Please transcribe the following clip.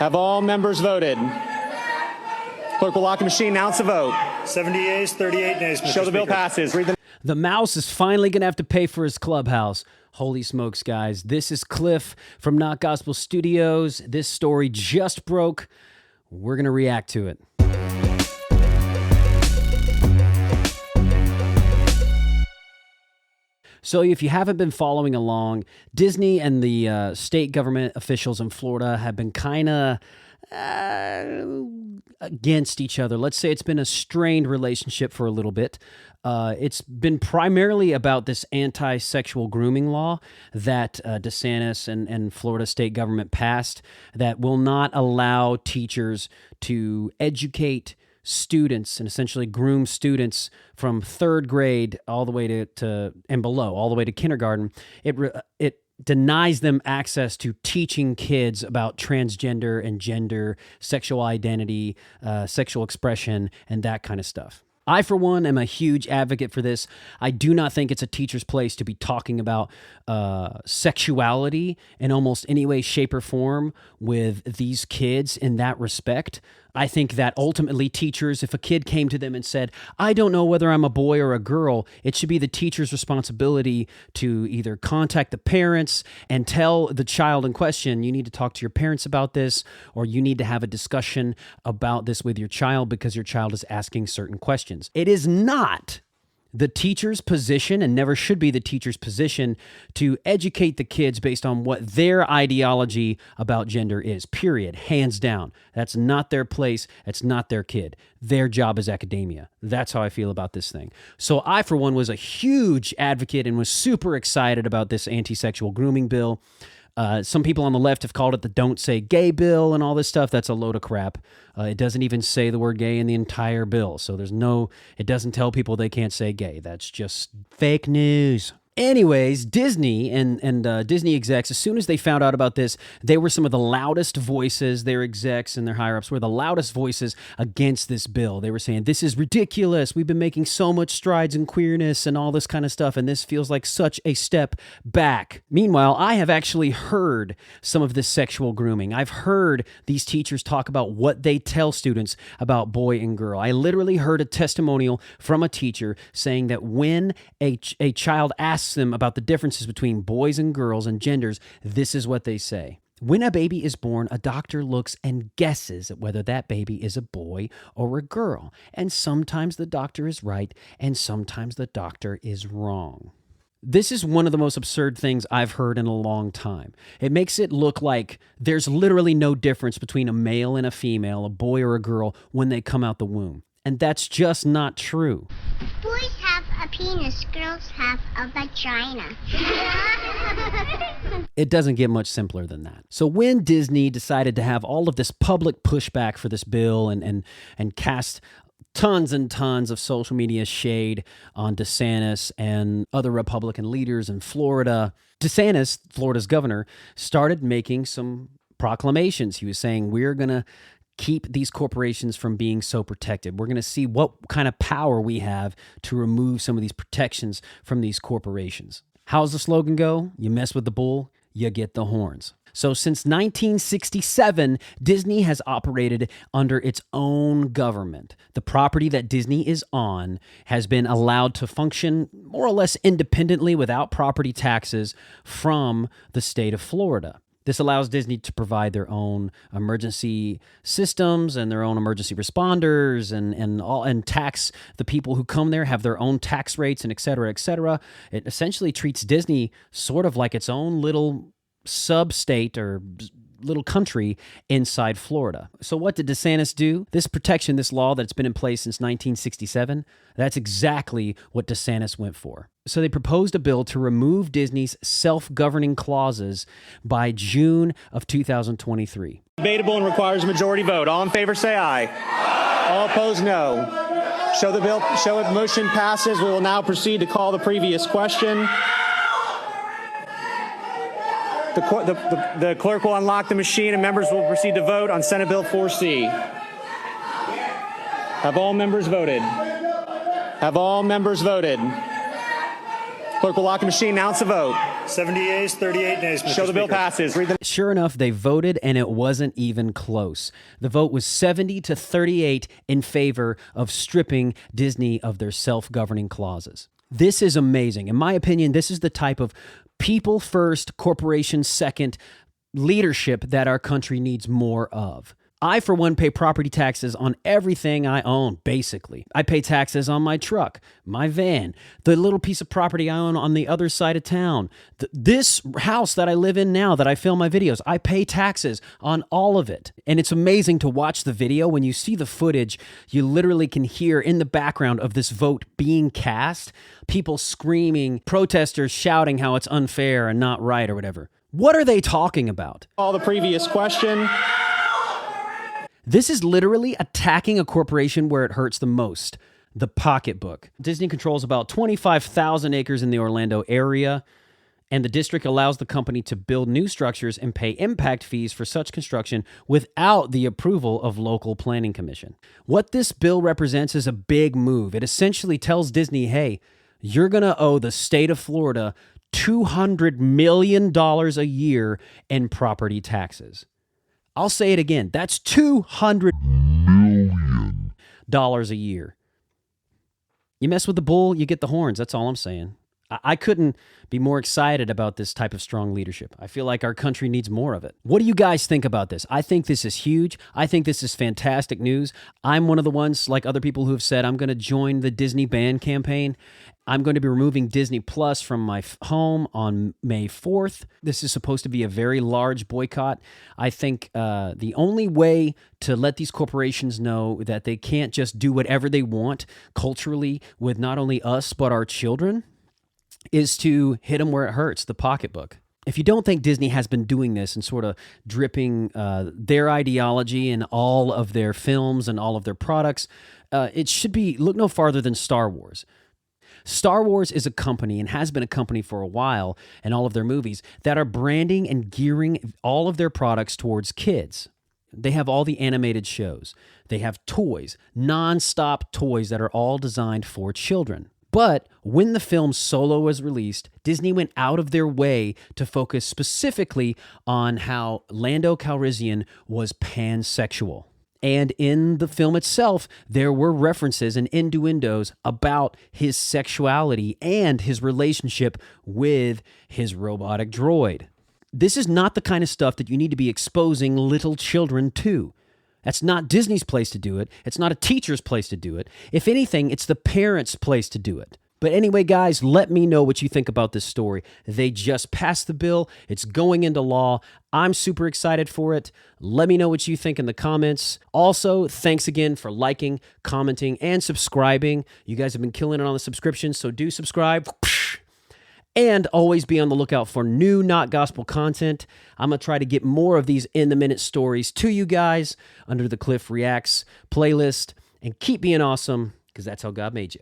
Have all members voted? Clerk will lock the machine. Announce the vote. 70 yeas, 38 nays, Mr. Show the bill Speaker. passes. The mouse is finally going to have to pay for his clubhouse. Holy smokes, guys. This is Cliff from Not Gospel Studios. This story just broke. We're going to react to it. So if you haven't been following along, Disney and the state government officials in Florida have been kind of against each other. Let's say it's been a strained relationship for a little bit. It's been primarily about this antisexual grooming law that DeSantis and Florida state government passed that will not allow teachers to educate students and essentially groom students from third grade all the way to and below, all the way to kindergarten. It denies them access to teaching kids about transgender and gender, sexual identity, sexual expression, and that kind of stuff. I, for one, am a huge advocate for this. I do not think it's a teacher's place to be talking about sexuality in almost any way, shape, or form with these kids in that respect. I think that ultimately teachers, if a kid came to them and said, I don't know whether I'm a boy or a girl, it should be the teacher's responsibility to either contact the parents and tell the child in question, you need to talk to your parents about this, or you need to have a discussion about this with your child because your child is asking certain questions. It is not the teacher's position, and never should be the teacher's position, to educate the kids based on what their ideology about gender is, period, hands down. That's not their place. It's not their kid. Their job is academia. That's how I feel about this thing. So I, for one, was a huge advocate and was super excited about this anti-sexual grooming bill. Some people on the left have called it the Don't Say Gay bill and all this stuff. That's a load of crap. It doesn't even say the word gay in the entire bill. So it doesn't tell people they can't say gay. That's just fake news. Anyways, Disney and Disney execs, as soon as they found out about this, they were some of the loudest voices, their execs and their higher-ups were the loudest voices against this bill. They were saying, this is ridiculous. We've been making so much strides in queerness and all this kind of stuff, and this feels like such a step back. Meanwhile, I have actually heard some of this sexual grooming. I've heard these teachers talk about what they tell students about boy and girl. I literally heard a testimonial from a teacher saying that when a child asks them about the differences between boys and girls and genders, this is what they say. When a baby is born, a doctor looks and guesses whether that baby is a boy or a girl. And sometimes the doctor is right, and sometimes the doctor is wrong. This is one of the most absurd things I've heard in a long time. It makes it look like there's literally no difference between a male and a female, a boy or a girl, when they come out the womb. And that's just not true. Boys have a penis, girls have a vagina. It doesn't get much simpler than that. So when Disney decided to have all of this public pushback for this bill and cast tons and tons of social media shade on DeSantis and other Republican leaders in Florida, DeSantis, Florida's governor, started making some proclamations. He was saying, we're going to keep these corporations from being so protected. We're going to see what kind of power we have to remove some of these protections from these corporations. How's the slogan go? You mess with the bull, you get the horns. So since 1967, Disney has operated under its own government. The property that Disney is on has been allowed to function more or less independently without property taxes from the state of Florida. This allows Disney to provide their own emergency systems and their own emergency responders and tax the people who come there, have their own tax rates and et cetera, et cetera. It essentially treats Disney sort of like its own little sub-state or little country inside Florida. So what did DeSantis do? This protection, this law that's been in place since 1967, that's exactly what DeSantis went for. So they proposed a bill to remove Disney's self-governing clauses by June of 2023. Debatable and requires a majority vote. All in favor, say aye. All opposed, no. Show the motion passes. We will now proceed to call the previous question. The clerk will unlock the machine and members will proceed to vote on Senate Bill 4C. Have all members voted? Have all members voted? Clerk will lock the machine. Announce the vote. 70 yeas, 38 nays, Mr. Show the bill Speaker. passes. Read the Sure enough, they voted, and it wasn't even close. The vote was 70 to 38 in favor of stripping Disney of their self-governing clauses. This is amazing. In my opinion, this is the type of people first, corporation second leadership that our country needs more of. I, for one, pay property taxes on everything I own, basically. I pay taxes on my truck, my van, the little piece of property I own on the other side of town. This house that I live in now that I film my videos, I pay taxes on all of it. And it's amazing to watch the video. When you see the footage, you literally can hear in the background of this vote being cast, people screaming, protesters shouting how it's unfair and not right or whatever. What are they talking about? call the previous question. This is literally attacking a corporation where it hurts the most, the pocketbook. Disney controls about 25,000 acres in the Orlando area, and the district allows the company to build new structures and pay impact fees for such construction without the approval of local planning commission. What this bill represents is a big move. It essentially tells Disney, hey, you're going to owe the state of Florida $200 million a year in property taxes. I'll say it again. That's $200 million a year. You mess with the bull, you get the horns. That's all I'm saying. I couldn't be more excited about this type of strong leadership. I feel like our country needs more of it. What do you guys think about this? I think this is huge. I think this is fantastic news. I'm one of the ones, like other people who have said, I'm going to join the Disney ban campaign. I'm going to be removing Disney Plus from my home on May 4th. This is supposed to be a very large boycott. I think the only way to let these corporations know that they can't just do whatever they want culturally with not only us, but our children, is to hit them where it hurts, the pocketbook. If you don't think Disney has been doing this and sort of dripping their ideology in all of their films and all of their products, it should be look no farther than Star Wars. Star Wars is a company and has been a company for a while, and all of their movies, that are branding and gearing all of their products towards kids. They have all the animated shows. They have toys, non-stop toys that are all designed for children. But when the film Solo was released, Disney went out of their way to focus specifically on how Lando Calrissian was pansexual. And in the film itself, there were references and innuendos about his sexuality and his relationship with his robotic droid. This is not the kind of stuff that you need to be exposing little children to. That's not Disney's place to do it. It's not a teacher's place to do it. If anything, it's the parents' place to do it. But anyway, guys, let me know what you think about this story. They just passed the bill. It's going into law. I'm super excited for it. Let me know what you think in the comments. Also, thanks again for liking, commenting, and subscribing. You guys have been killing it on the subscriptions, so do subscribe. And always be on the lookout for new Not Gospel content. I'm going to try to get more of these in-the-minute stories to you guys under the Cliff Reacts playlist. And keep being awesome, because that's how God made you.